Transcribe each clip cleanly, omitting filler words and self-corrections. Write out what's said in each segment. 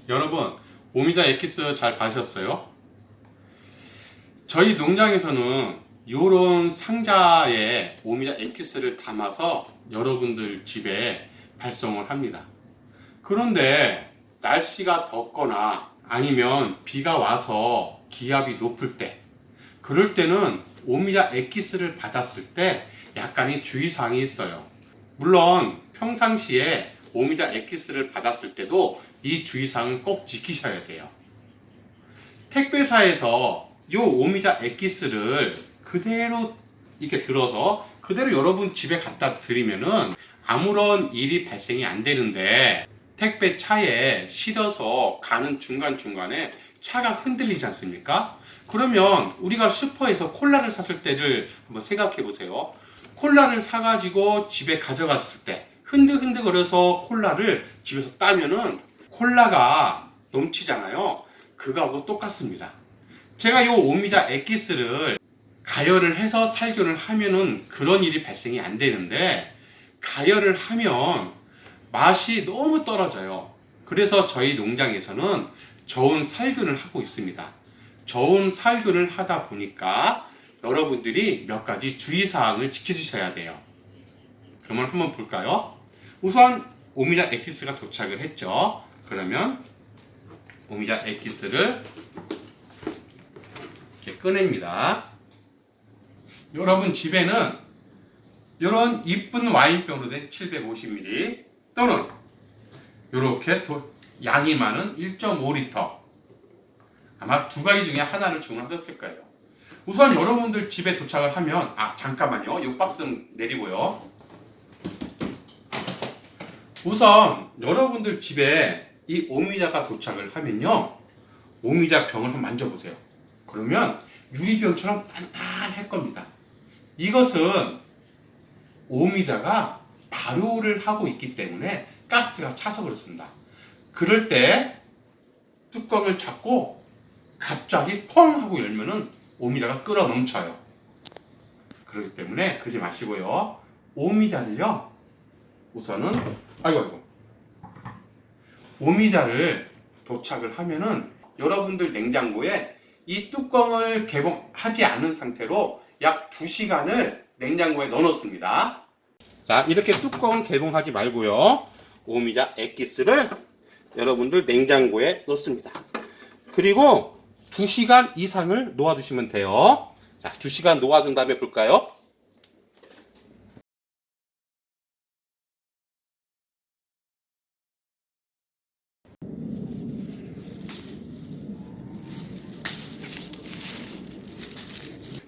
여러분, 오미자 엑기스 잘 봐셨어요? 저희 농장에서는 이런 상자에 오미자 엑기스를 담아서 여러분들 집에 발송을 합니다. 그런데 날씨가 덥거나 아니면 비가 와서 기압이 높을 때, 그럴 때는 오미자 엑기스를 받았을 때 약간의 주의사항이 있어요. 물론 평상시에 오미자 엑기스를 받았을 때도 이 주의사항을 꼭 지키셔야 돼요. 택배사에서 이 오미자 엑기스를 그대로 이렇게 들어서 그대로 여러분 집에 갖다 드리면은 아무런 일이 발생이 안 되는데, 택배 차에 실어서 가는 중간중간에 차가 흔들리지 않습니까? 그러면 우리가 슈퍼에서 콜라를 샀을 때를 한번 생각해 보세요. 콜라를 사가지고 집에 가져갔을 때 흔들흔들거려서 콜라를 집에서 따면은 콜라가 넘치잖아요. 그거하고 똑같습니다. 제가 이 오미자 엑기스를 가열을 해서 살균을 하면은 그런 일이 발생이 안 되는데, 가열을 하면 맛이 너무 떨어져요. 그래서 저희 농장에서는 저온 살균을 하고 있습니다. 저온 살균을 하다 보니까 여러분들이 몇 가지 주의사항을 지켜주셔야 돼요. 그러면 한번 볼까요? 우선 오미자 엑기스가 도착을 했죠. 그러면 오미자 엑기스를 이렇게 꺼냅니다. 여러분 집에는 이런 이쁜 와인병으로 된 750ml 또는 이렇게 양이 많은 1.5L, 아마 두 가지 중에 하나를 주문하셨을 거예요. 우선 여러분들 집에 도착을 하면, 잠깐만요, 이 박스는 내리고요. 우선 여러분들 집에 이 오미자가 도착을 하면요, 오미자 병을 한번 만져보세요. 그러면 유리병처럼 단단할 겁니다. 이것은 오미자가 발효를 하고 있기 때문에 가스가 차서 그렇습니다. 그럴 때 뚜껑을 잡고 갑자기 펑 하고 열면은 오미자가 끓어 넘쳐요. 그렇기 때문에 그러지 마시고요. 오미자를요, 우선은 오미자를 도착을 하면은 여러분들 냉장고에 이 뚜껑을 개봉하지 않은 상태로 약 2시간을 냉장고에 넣어 놓습니다. 자, 이렇게 뚜껑 개봉하지 말고요, 오미자 엑기스를 여러분들 냉장고에 넣습니다. 그리고 2시간 이상을 놓아두시면 돼요. 자, 2시간 놓아둔 다음에 볼까요?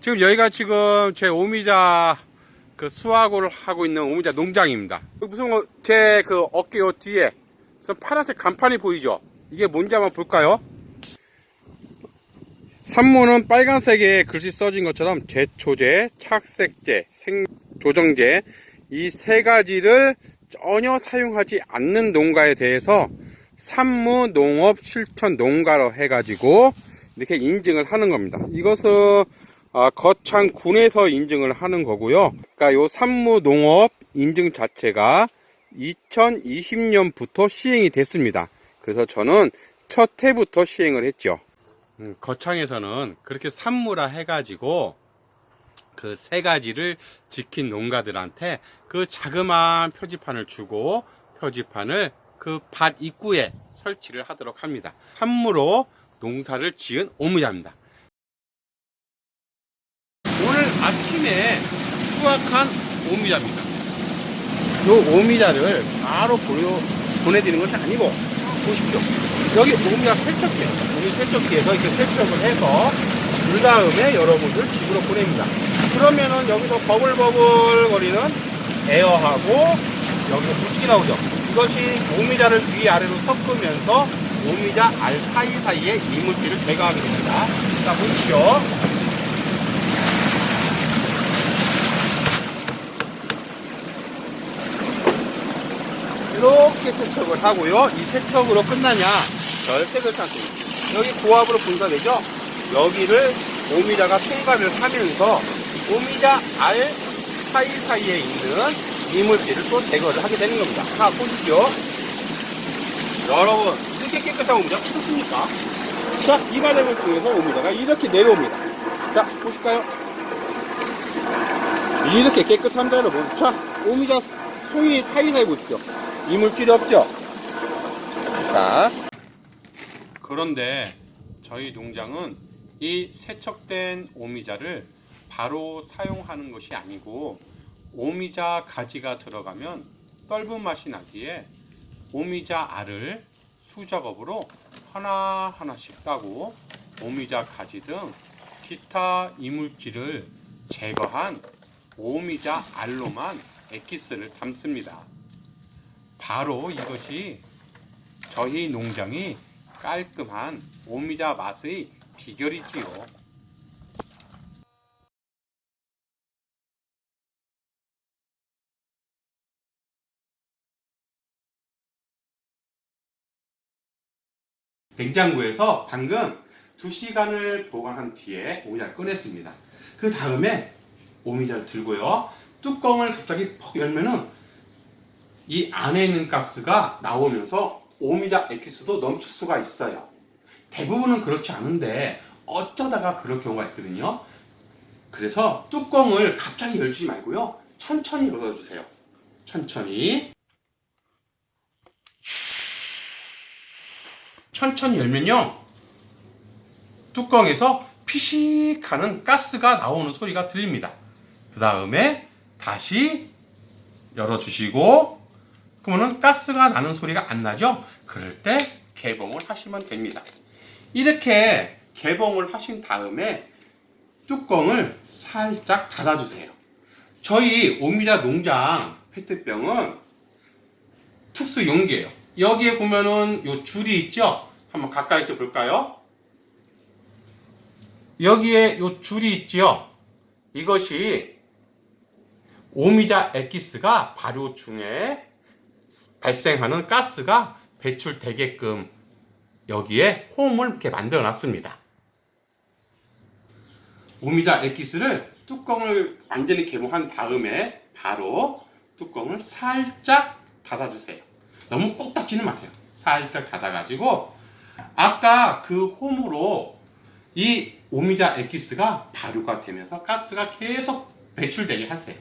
지금 여기가 지금 제 오미자 수확을 하고 있는 오미자 농장입니다. 무슨 제 어깨 요 뒤에 파란색 간판이 보이죠? 이게 뭔지 한번 볼까요? 산모는 빨간색에 글씨 써진 것처럼 제초제, 착색제, 생조정제 이 세 가지를 전혀 사용하지 않는 농가에 대해서 산무농업실천농가로 해가지고 이렇게 인증을 하는 겁니다. 이것은 거창군에서 인증을 하는 거고요. 그러니까 요 산무농업 인증 자체가 2020년부터 시행이 됐습니다. 그래서 저는 첫 해부터 시행을 했죠. 거창에서는 그렇게 산무라 해가지고 그 세 가지를 지킨 농가들한테 그 자그마한 표지판을 주고, 표지판을 그 밭 입구에 설치를 하도록 합니다. 산무로 농사를 지은 오미자입니다. 오늘 아침에 수확한 오미자입니다. 이 오미자를 바로 보내드리는 것이 아니고, 보십시오. 여기 오미자 세척기예요. 여기 세척기에서 이렇게 세척을 해서 그 다음에 여러분들 집으로 보냅니다. 그러면은 여기서 버글버글 거리는 에어하고 여기서 물기 나오죠. 이것이 오미자를 위아래로 섞으면서 오미자 알 사이사이에 이물질을 제거하게 됩니다. 자, 보십시오. 이렇게 세척을 하고요. 이 세척으로 끝나냐? 절대 그렇지 않습니다. 여기 고압으로 분사되죠? 여기를 오미자가 통과를 하면서 오미자 알 사이사이에 있는 이물질을 또 제거를 하게 되는 겁니다. 자, 보십시오. 여러분, 이렇게 깨끗한 오미자 보셨습니까? 자, 이 과정을 통해서 오미자가 이렇게 내려옵니다. 자, 보실까요? 이렇게 깨끗합니다, 여러분. 자, 오미자 송이 사이사이 보십시오. 이물질이 없죠? 자. 그런데 저희 농장은 이 세척된 오미자를 바로 사용하는 것이 아니고 오미자 가지가 들어가면 떫은 맛이 나기에 오미자 알을 수작업으로 하나하나씩 따고 오미자 가지 등 기타 이물질을 제거한 오미자 알로만 엑기스를 담습니다. 바로 이것이 저희 농장이 깔끔한 오미자 맛의 비결이지요. 냉장고에서 방금 2시간을 보관한 뒤에 오미자를 꺼냈습니다. 그 다음에 오미자를 들고요. 뚜껑을 갑자기 퍽 열면은 이 안에 있는 가스가 나오면서 오미자 엑기스도 넘칠 수가 있어요. 대부분은 그렇지 않은데 어쩌다가 그럴 경우가 있거든요. 그래서 뚜껑을 갑자기 열지 말고요. 천천히 열어주세요. 천천히. 천천히 열면요. 뚜껑에서 피식하는 가스가 나오는 소리가 들립니다. 그 다음에 다시 열어주시고 그러면 가스가 나는 소리가 안 나죠? 그럴 때 개봉을 하시면 됩니다. 이렇게 개봉을 하신 다음에 뚜껑을 살짝 닫아주세요. 저희 오미자 농장 페트병은 특수 용기예요. 여기에 보면은 요 줄이 있죠? 한번 가까이서 볼까요? 여기에 요 줄이 있죠? 이것이 오미자 엑기스가 발효 중에 발생하는 가스가 배출되게끔 여기에 홈을 이렇게 만들어 놨습니다. 오미자 엑기스를 뚜껑을 완전히 개봉한 다음에 바로 뚜껑을 살짝 닫아주세요. 너무 꼭 닫지는 마세요. 살짝 닫아가지고 아까 그 홈으로 이 오미자 엑기스가 발효가 되면서 가스가 계속 배출되게 하세요.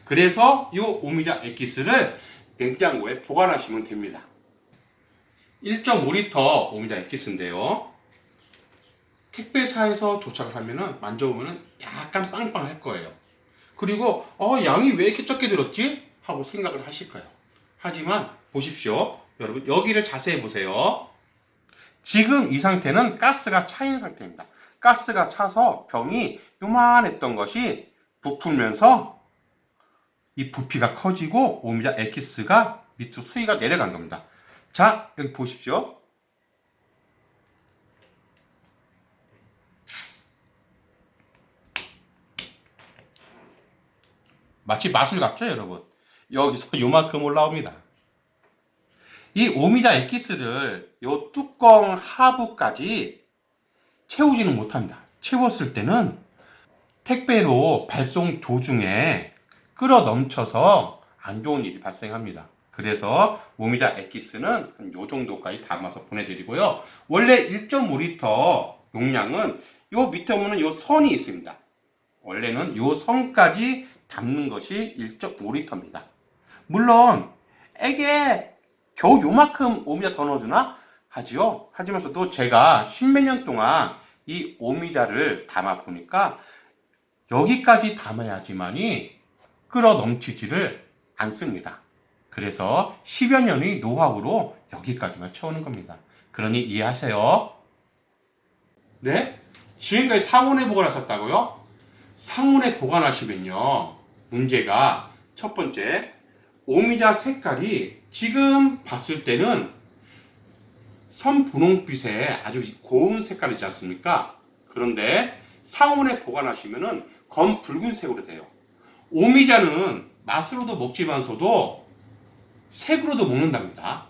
그래서 이 오미자 엑기스를 냉장고에 보관하시면 됩니다. 1.5리터 오미자 엑기스인데요. 택배사에서 도착을 하면은 만져보면은 약간 빵빵할 거예요. 그리고 양이 왜 이렇게 적게 들었지? 하고 생각을 하실 거예요. 하지만 보십시오. 여러분 여기를 자세히 보세요. 지금 이 상태는 가스가 차 있는 상태입니다. 가스가 차서 병이 요만했던 것이 부풀면서 이 부피가 커지고 오미자 엑기스가 밑으로 수위가 내려간 겁니다. 자, 여기 보십시오. 마치 마술 같죠, 여러분? 여기서 요만큼 올라옵니다. 이 오미자 엑기스를 요 뚜껑 하부까지 채우지는 못합니다. 채웠을 때는 택배로 발송 도중에 끓어 넘쳐서 안 좋은 일이 발생합니다. 그래서 오미자 엑기스는 한 요 정도까지 담아서 보내드리고요. 원래 1.5리터 용량은 요 밑에 보면 요 선이 있습니다. 원래는 요 선까지 담는 것이 1.5리터입니다. 물론 에게 겨우 요만큼 오미자 더 넣어주나? 하지요. 하지만서도 제가 십몇 년 동안 이 오미자를 담아 보니까 여기까지 담아야지만이 끓어 넘치지를 않습니다. 그래서 10여 년의 노하우로 여기까지만 채우는 겁니다. 그러니 이해하세요. 네? 지금까지 상온에 보관하셨다고요? 상온에 보관하시면요. 문제가 첫 번째, 오미자 색깔이 지금 봤을 때는 선분홍빛의 아주 고운 색깔이지 않습니까? 그런데 상온에 보관하시면은 검 붉은색으로 돼요. 오미자는 맛으로도 먹지만서도 색으로도 먹는답니다.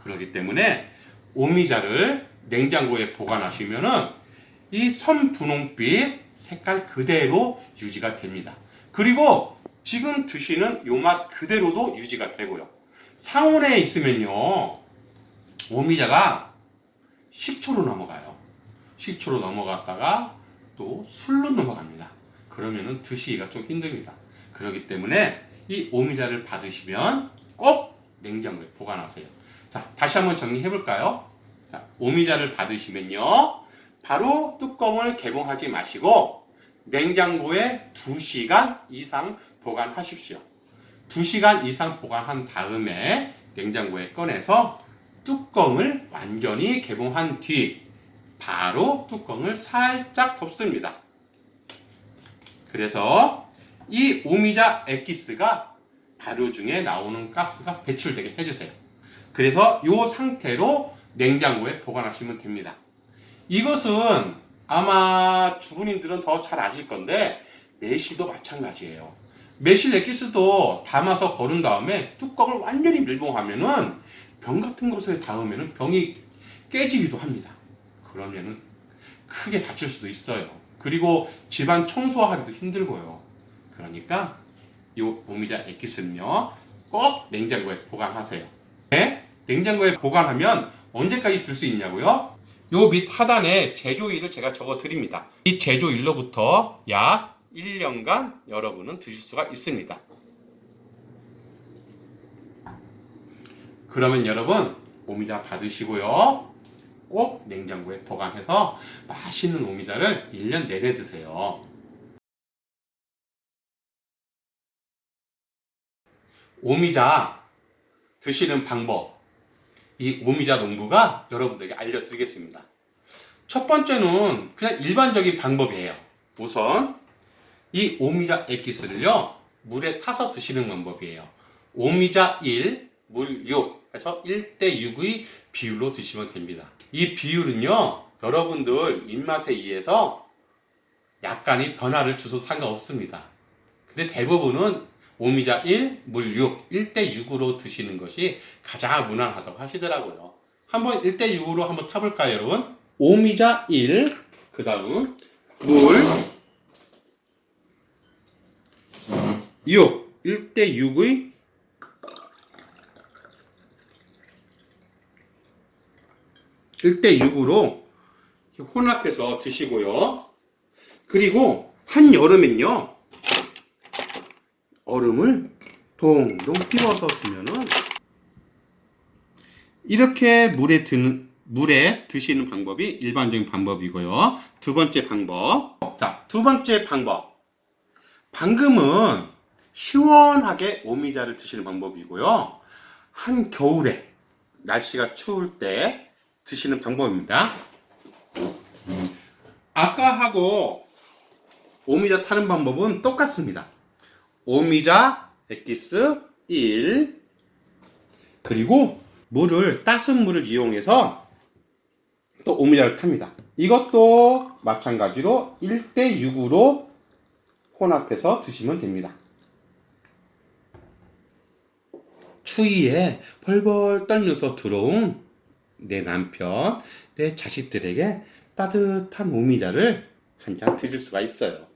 그렇기 때문에 오미자를 냉장고에 보관하시면은 이 선분홍빛 색깔 그대로 유지가 됩니다. 그리고 지금 드시는 요 맛 그대로도 유지가 되고요. 상온에 있으면요, 오미자가 식초로 넘어가요. 식초로 넘어갔다가 또 술로 넘어갑니다. 그러면은 드시기가 좀 힘듭니다. 그렇기 때문에 이 오미자를 받으시면 꼭 냉장고에 보관하세요. 자, 다시 한번 정리해 볼까요? 자, 오미자를 받으시면요, 바로 뚜껑을 개봉하지 마시고 냉장고에 2시간 이상 보관하십시오. 2시간 이상 보관한 다음에 냉장고에 꺼내서 뚜껑을 완전히 개봉한 뒤 바로 뚜껑을 살짝 덮습니다. 그래서 이 오미자 액기스가 발효 중에 나오는 가스가 배출되게 해주세요. 그래서 이 상태로 냉장고에 보관하시면 됩니다. 이것은 아마 주부님들은 더 잘 아실 건데 매실도 마찬가지예요. 매실 액기스도 담아서 거른 다음에 뚜껑을 완전히 밀봉하면은 병 같은 것에 닿으면은 병이 깨지기도 합니다. 그러면은 크게 다칠 수도 있어요. 그리고 집안 청소하기도 힘들고요. 그러니까 이 오미자 액기스는요, 꼭 냉장고에 보관하세요. 네? 냉장고에 보관하면 언제까지 들 수 있냐고요? 요 밑 하단에 제조일을 제가 적어 드립니다. 이 제조일로부터 약 1년간 여러분은 드실 수가 있습니다. 그러면 여러분 오미자 받으시고요, 꼭 냉장고에 보관해서 맛있는 오미자를 1년 내내 드세요. 오미자 드시는 방법, 이 오미자 농부가 여러분들에게 알려드리겠습니다. 첫 번째는 그냥 일반적인 방법이에요. 우선 이 오미자 액기스를요, 물에 타서 드시는 방법이에요. 오미자 1, 물 6 해서 1대6의 비율로 드시면 됩니다. 이 비율은요, 여러분들 입맛에 의해서 약간의 변화를 주셔도 상관없습니다. 근데 대부분은 오미자 1, 물 6, 1대6으로 드시는 것이 가장 무난하다고 하시더라고요. 한번 1대6으로 한번 타볼까요, 여러분? 오미자 1, 그 다음 물 6, 1대6의 으로 혼합해서 드시고요. 그리고 한여름엔요, 얼음을 동동 띄워서 주면은 이렇게 물에 드시는 방법이 일반적인 방법이고요. 두 번째 방법. 자, 두 번째 방법. 방금은 시원하게 오미자를 드시는 방법이고요. 한겨울에 날씨가 추울 때 드시는 방법입니다. 아까하고 오미자 타는 방법은 똑같습니다. 오미자 액기스 1, 그리고 따순 물을 이용해서 또 오미자를 탑니다. 이것도 마찬가지로 1대6으로 혼합해서 드시면 됩니다. 추위에 벌벌 떨면서 들어온 내 남편, 내 자식들에게 따뜻한 오미자를 한 잔 드실 수가 있어요.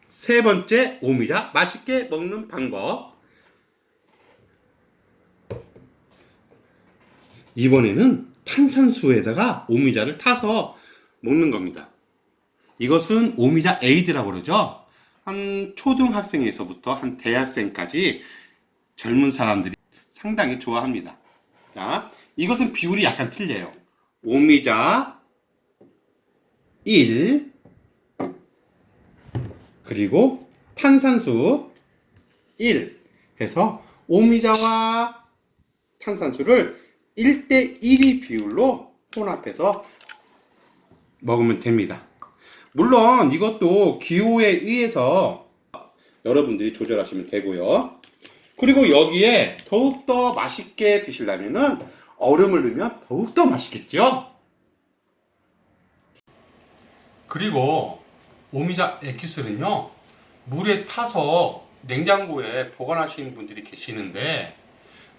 세 번째, 오미자 맛있게 먹는 방법. 이번에는 탄산수에다가 오미자를 타서 먹는 겁니다. 이것은 오미자 에이드라고 그러죠. 한 초등학생에서부터 한 대학생까지 젊은 사람들이 상당히 좋아합니다. 자, 이것은 비율이 약간 틀려요. 오미자 1, 그리고 탄산수 1 해서 오미자와 탄산수를 1대1의 비율로 혼합해서 먹으면 됩니다. 물론 이것도 기호에 의해서 여러분들이 조절하시면 되고요. 그리고 여기에 더욱더 맛있게 드시려면은 얼음을 넣으면 더욱더 맛있겠죠. 그리고 오미자 액기스는요, 물에 타서 냉장고에 보관하시는 분들이 계시는데,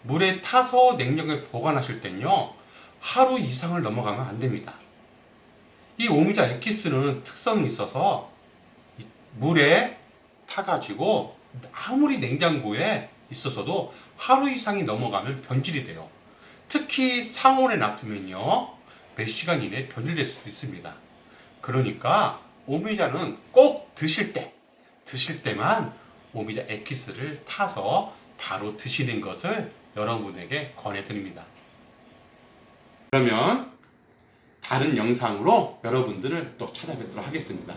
물에 타서 냉장고에 보관하실 땐요, 하루 이상을 넘어가면 안 됩니다. 이 오미자 액기스는 특성이 있어서 물에 타가지고 아무리 냉장고에 있어서도 하루 이상이 넘어가면 변질이 돼요. 특히 상온에 놔두면요, 몇 시간 이내에 변질될 수도 있습니다. 그러니까 오미자는 꼭 드실 때만 오미자 엑기스를 타서 바로 드시는 것을 여러분에게 권해드립니다. 그러면 다른 영상으로 여러분들을 또 찾아뵙도록 하겠습니다.